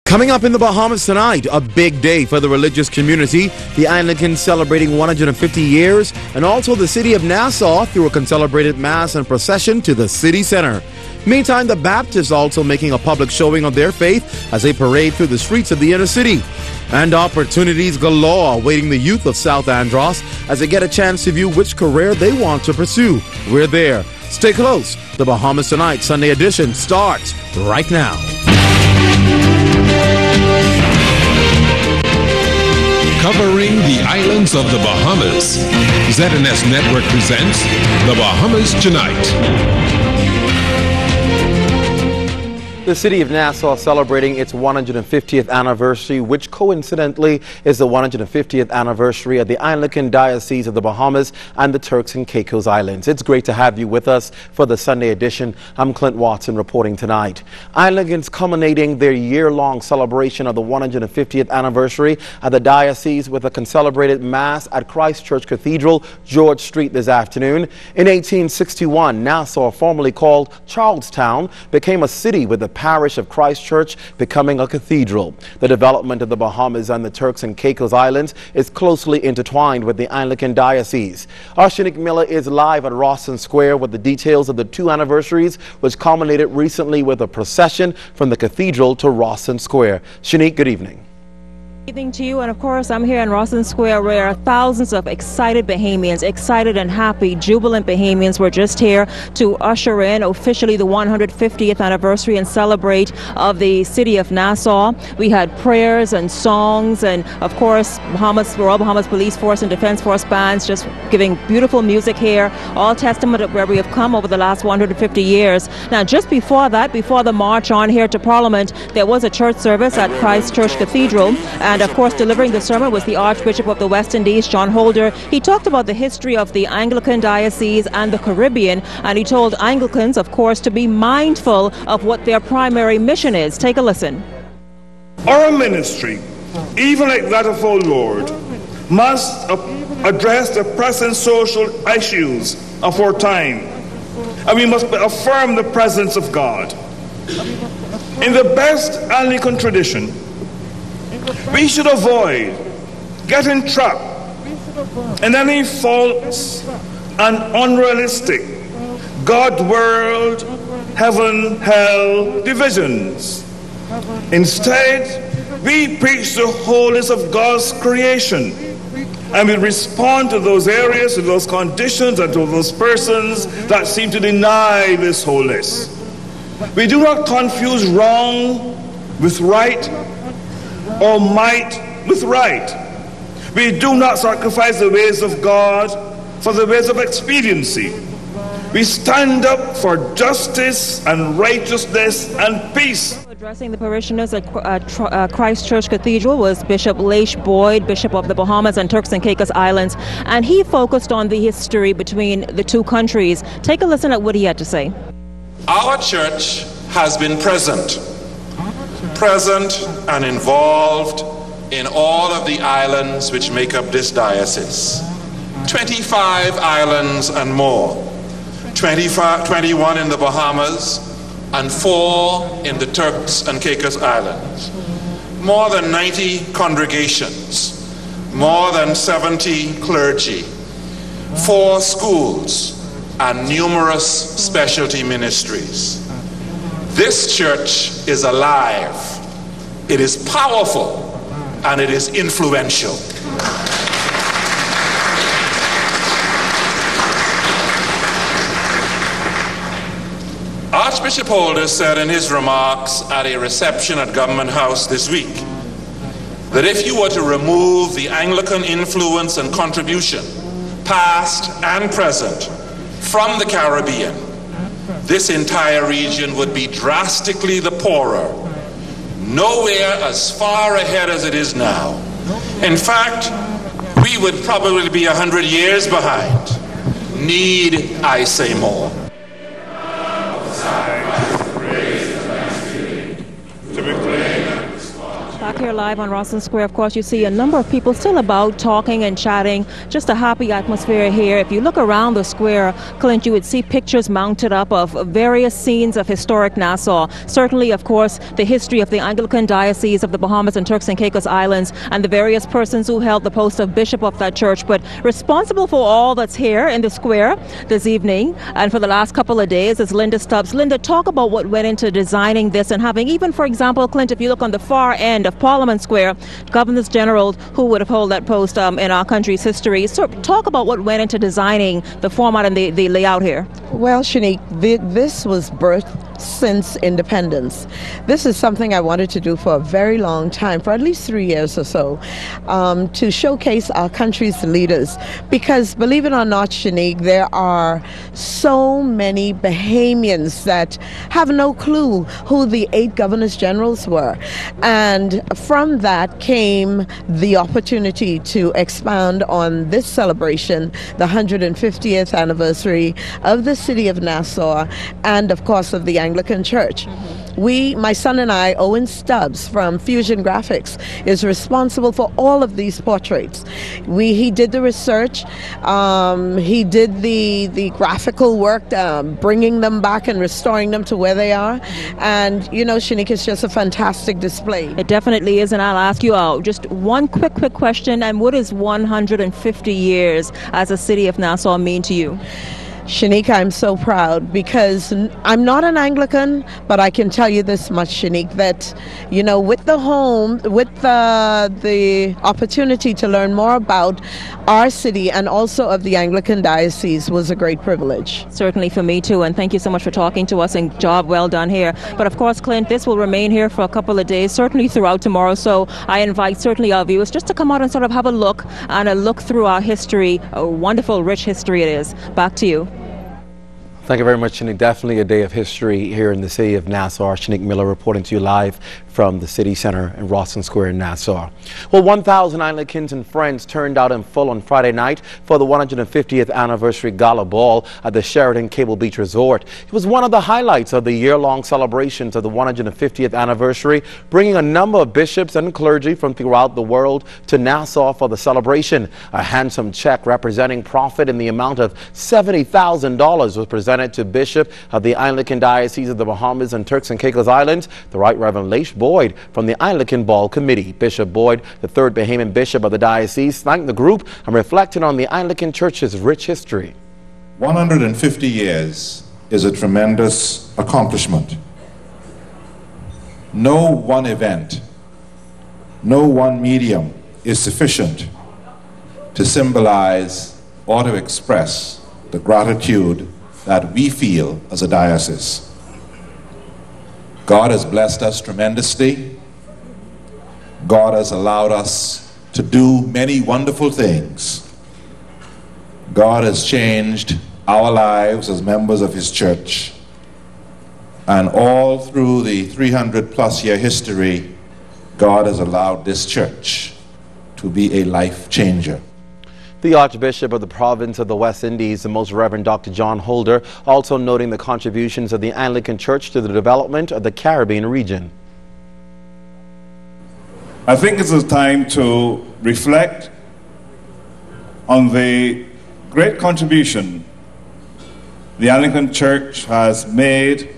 Coming up in the Bahamas tonight, a big day for the religious community. The Anglican celebrating 150 years, and also the City of Nassau through a concelebrated mass and procession to the city center. Meantime, the Baptists also making a public showing of their faith as they parade through the streets of the inner city. And opportunities galore awaiting the youth of South Andros as they get a chance to view which career they want to pursue. We're there. Stay close. The Bahamas Tonight Sunday edition starts right now. Covering the islands of the Bahamas, ZNS Network presents The Bahamas Tonight. The City of Nassau celebrating its 150th anniversary, which coincidentally is the 150th anniversary of the Anglican Diocese of the Bahamas and the Turks and Caicos Islands. It's great to have you with us for the Sunday edition. I'm Clint Watson reporting tonight. Anglicans culminating their year-long celebration of the 150th anniversary at the diocese with a concelebrated mass at Christ Church Cathedral, George Street this afternoon. In 1861, Nassau, formerly called Charlestown, became a city with the parish of Christ Church becoming a cathedral. The development of the Bahamas and the Turks and Caicos Islands is closely intertwined with the Anglican Diocese. Our Shanique Miller is live at Rawson Square with the details of the two anniversaries, which culminated recently with a procession from the cathedral to Rawson Square. Shanique, good evening. Good evening to you, and of course I'm here in Rawson Square where thousands of excited Bahamians, excited and happy, jubilant Bahamians were just here to usher in officially the 150th anniversary and celebrate of the City of Nassau. We had prayers and songs, and of course Royal Bahamas Police Force and Defense Force bands just giving beautiful music here, all testament of where we have come over the last 150 years. Now, just before that, before the march on here to Parliament, there was a church service at Christ Church Cathedral, and of course, delivering the sermon was the Archbishop of the West Indies, John Holder. He talked about the history of the Anglican Diocese and the Caribbean, and he told Anglicans, of course, to be mindful of what their primary mission is. Take a listen. Our ministry, even like that of our Lord, must address the present social issues of our time, and we must affirm the presence of God. In the best Anglican tradition, we should avoid getting trapped in any false and unrealistic God-world, heaven-hell divisions. Instead, we preach the wholeness of God's creation, and we respond to those areas, to those conditions, and to those persons that seem to deny this wholeness. We do not confuse wrong with right, or might with right. We do not sacrifice the ways of God for the ways of expediency. We stand up for justice and righteousness and peace. Addressing the parishioners at Christ Church Cathedral was Bishop Leish Boyd, Bishop of the Bahamas and Turks and Caicos Islands, and he focused on the history between the two countries. Take a listen at what he had to say. Our church has been present and involved in all of the islands which make up this diocese. 25 islands and more, 21 in the Bahamas and 4 in the Turks and Caicos Islands. More than 90 congregations, more than 70 clergy, 4 schools, and numerous specialty ministries. This church is alive, it is powerful, and it is influential. Archbishop Holder said in his remarks at a reception at Government House this week that if you were to remove the Anglican influence and contribution, past and present, from the Caribbean, this entire region would be drastically the poorer, nowhere as far ahead as it is now. In fact, we would probably be 100 years behind. Need I say more? Back here live on Rawson Square, of course, you see a number of people still about talking and chatting. Just a happy atmosphere here. If you look around the square, Clint, you would see pictures mounted up of various scenes of historic Nassau. Certainly, of course, the history of the Anglican Diocese of the Bahamas and Turks and Caicos Islands and the various persons who held the post of bishop of that church. But responsible for all that's here in the square this evening and for the last couple of days is Linda Stubbs. Linda, talk about what went into designing this and having, even, for example, Clint, if you look on the far end of Parliament Square, governors general who would have held that post in our country's history. So talk about what went into designing the format and the layout here. Well, Shanique, this was birthed since independence. This is something I wanted to do for a very long time, for at least 3 years or so, to showcase our country's leaders. Because believe it or not, Shanique, there are so many Bahamians that have no clue who the 8 governors generals were. And from that came the opportunity to expound on this celebration, the 150th anniversary of the City of Nassau, and of course of the Anglican Church. My son and I, Owen Stubbs from Fusion Graphics, is responsible for all of these portraits. He did the research, he did the graphical work, bringing them back and restoring them to where they are. And, you know, Shanique, it's just a fantastic display. It definitely is, and I'll ask you just one quick question. And what does 150 years as a City of Nassau mean to you? Shanique, I'm so proud because I'm not an Anglican, but I can tell you this much, Shanique, that, you know, with the opportunity to learn more about our city and also of the Anglican Diocese was a great privilege. Certainly for me too, and thank you so much for talking to us, and job well done here. But of course, Clint, this will remain here for a couple of days, certainly throughout tomorrow, so I invite certainly our viewers just to come out and sort of have a look through our history, a wonderful, rich history it is. Back to you. Thank you very much, Shanique. Definitely a day of history here in the city of Nassau. Shanique Miller reporting to you live from the City Center in Rawson Square in Nassau. Well, 1,000 Anglicans and friends turned out in full on Friday night for the 150th anniversary gala ball at the Sheraton Cable Beach Resort. It was one of the highlights of the year-long celebrations of the 150th anniversary, bringing a number of bishops and clergy from throughout the world to Nassau for the celebration. A handsome check representing profit in the amount of $70,000 was presented to Bishop of the Anglican Diocese of the Bahamas and Turks and Caicos Islands, the Right Reverend Leish Boyd from the Anglican Ball Committee. Bishop Boyd, the third Bahamian bishop of the diocese, thanked the group and reflected on the Anglican Church's rich history. 150 years is a tremendous accomplishment. No one event, no one medium is sufficient to symbolize or to express the gratitude that we feel as a diocese. God has blessed us tremendously. God has allowed us to do many wonderful things. God has changed our lives as members of His church. And all through the 300+ year history, God has allowed this church to be a life changer. The Archbishop of the province of the West Indies, the Most Reverend Dr. John Holder, also noting the contributions of the Anglican Church to the development of the Caribbean region. I think it's a time to reflect on the great contribution the Anglican Church has made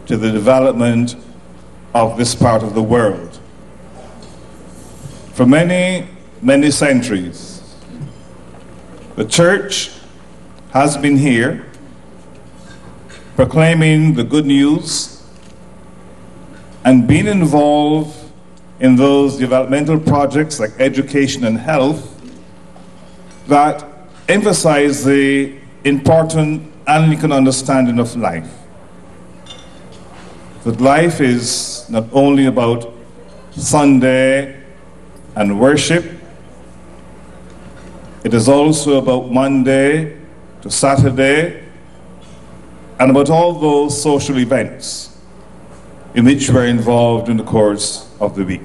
to the development of this part of the world. For many, many centuries, the Church has been here proclaiming the good news and being involved in those developmental projects like education and health that emphasize the important Anglican understanding of life. That life is not only about Sunday and worship, it is also about Monday to Saturday and about all those social events in which we're involved in the course of the week.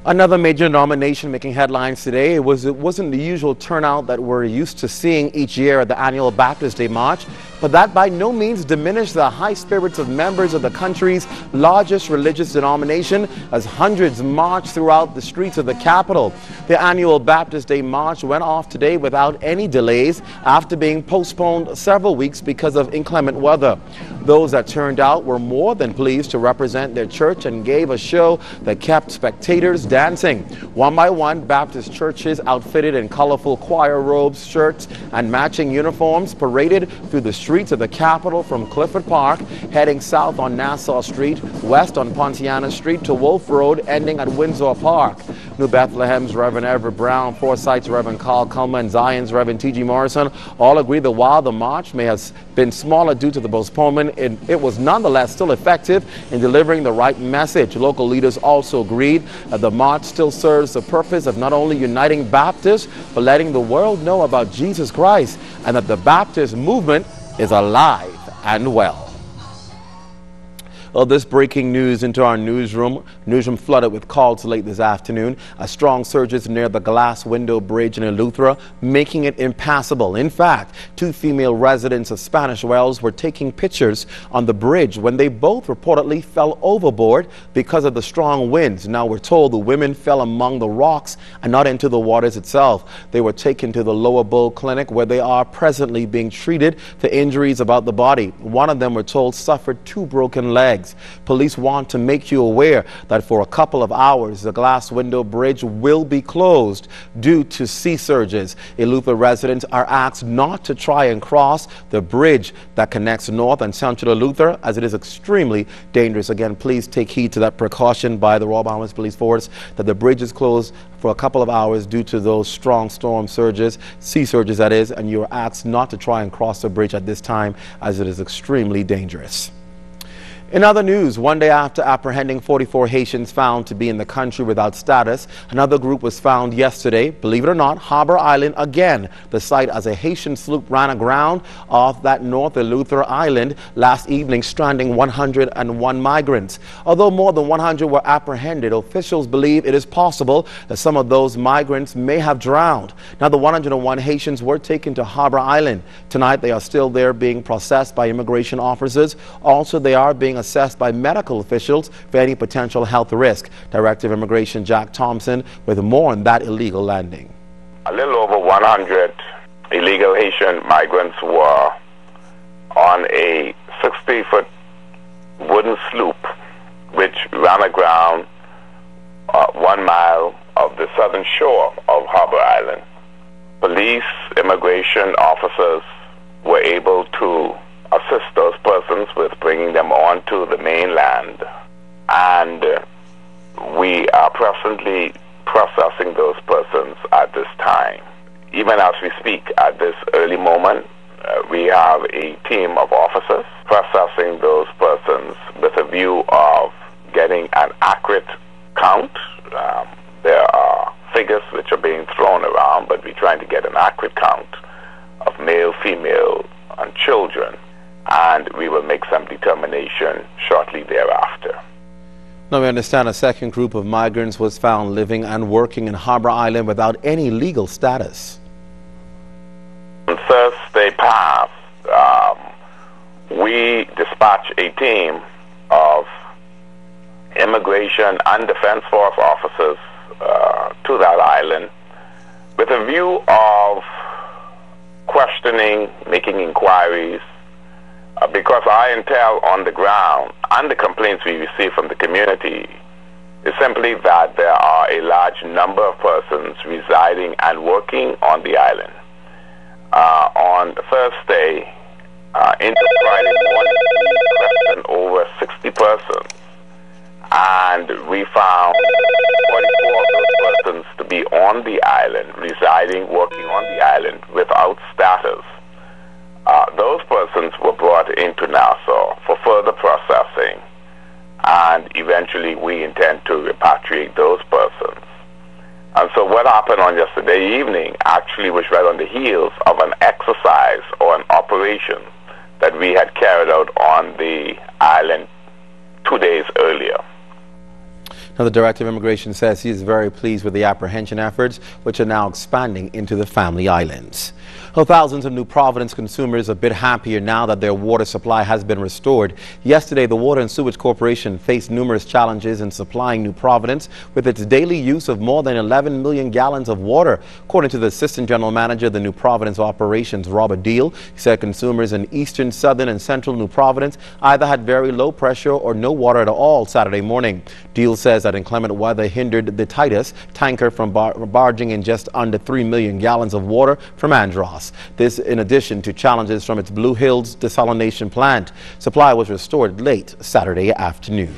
Another major nomination making headlines today. It wasn't the usual turnout that we're used to seeing each year at the annual Baptist Day March. but that by no means diminished the high spirits of members of the country's largest religious denomination as hundreds marched throughout the streets of the capital. The annual Baptist Day March went off today without any delays after being postponed several weeks because of inclement weather. Those that turned out were more than pleased to represent their church and gave a show that kept spectators dancing. One by one, Baptist churches outfitted in colorful choir robes, shirts, and matching uniforms paraded through the streets of the capital from Clifford Park, heading south on Nassau Street, west on Pontiana Street to Wolf Road, ending at Windsor Park. New Bethlehem's Reverend Everett Brown, Foresight's Reverend Carl Culmer, and Zion's Reverend T.G. Morrison all agree that while the march may have been smaller due to the postponement, it was nonetheless still effective in delivering the right message. Local leaders also agreed that the march still serves the purpose of not only uniting Baptists, but letting the world know about Jesus Christ, and that the Baptist movement is alive and well. Well, this breaking news into our newsroom flooded with calls late this afternoon. A strong surges near the glass window bridge in Eleuthera, making it impassable. In fact, two female residents of Spanish Wells were taking pictures on the bridge when they both reportedly fell overboard because of the strong winds. Now we're told the women fell among the rocks and not into the waters itself. They were taken to the Lower Bull Clinic, where they are presently being treated for injuries about the body. One of them, we're told, suffered 2 broken legs. Police want to make you aware that for a couple of hours, the glass window bridge will be closed due to sea surges. Eleuthera residents are asked not to try and cross the bridge that connects North and Central Eleuthera, as it is extremely dangerous. Again, please take heed to that precaution by the Royal Bahamas Police Force that the bridge is closed for a couple of hours due to those strong storm surges, sea surges that is, and you're asked not to try and cross the bridge at this time, as it is extremely dangerous. In other news, one day after apprehending 44 Haitians found to be in the country without status, another group was found yesterday, believe it or not, Harbor Island again, the site as a Haitian sloop ran aground off that North Eleuthera Island last evening, stranding 101 migrants. Although more than 100 were apprehended, officials believe it is possible that some of those migrants may have drowned. Now, the 101 Haitians were taken to Harbor Island. Tonight, they are still there being processed by immigration officers. Also, they are being assessed by medical officials for any potential health risk. Director of Immigration Jack Thompson with more on that illegal landing. A little over 100 illegal Haitian migrants were on a 60-foot wooden sloop which ran aground 1 mile of the southern shore of Harbor Island. Police, immigration officers were able to assist those persons with bringing them onto the mainland, and we are presently processing those persons at this time. Even as we speak at this early moment, we have a team of officers processing those persons with a view of getting an accurate count. There are figures which are being thrown around, but we're trying to get an accurate count of male, female, and children, and we will make some determination shortly thereafter. Now, we understand a second group of migrants was found living and working in Harbor Island without any legal status. On Thursday past, we dispatched a team of immigration and defense force officers to that island with a view of questioning, making inquiries, because our intel on the ground and the complaints we receive from the community is simply that there are a large number of persons residing and working on the island. On Thursday into Friday morning, we questioned over 60 persons, and we found 44 of those persons to be on the island, residing, working on the island without status. Those persons were brought into Nassau for further processing, and eventually we intend to repatriate those persons. And so what happened on yesterday evening actually was right on the heels of an exercise or an operation that we had carried out on the island 2 days earlier. Now, the Director of Immigration says he is very pleased with the apprehension efforts, which are now expanding into the Family Islands. Well, thousands of New Providence consumers are a bit happier now that their water supply has been restored. Yesterday, the Water and Sewage Corporation faced numerous challenges in supplying New Providence with its daily use of more than 11 million gallons of water. According to the Assistant General Manager of the New Providence Operations, Robert Deal, he said consumers in eastern, southern and central New Providence either had very low pressure or no water at all Saturday morning. Deal says that inclement weather hindered the Titus tanker from barging in just under 3 million gallons of water from Andros. This in addition to challenges from its Blue Hills desalination plant. Supply was restored late Saturday afternoon.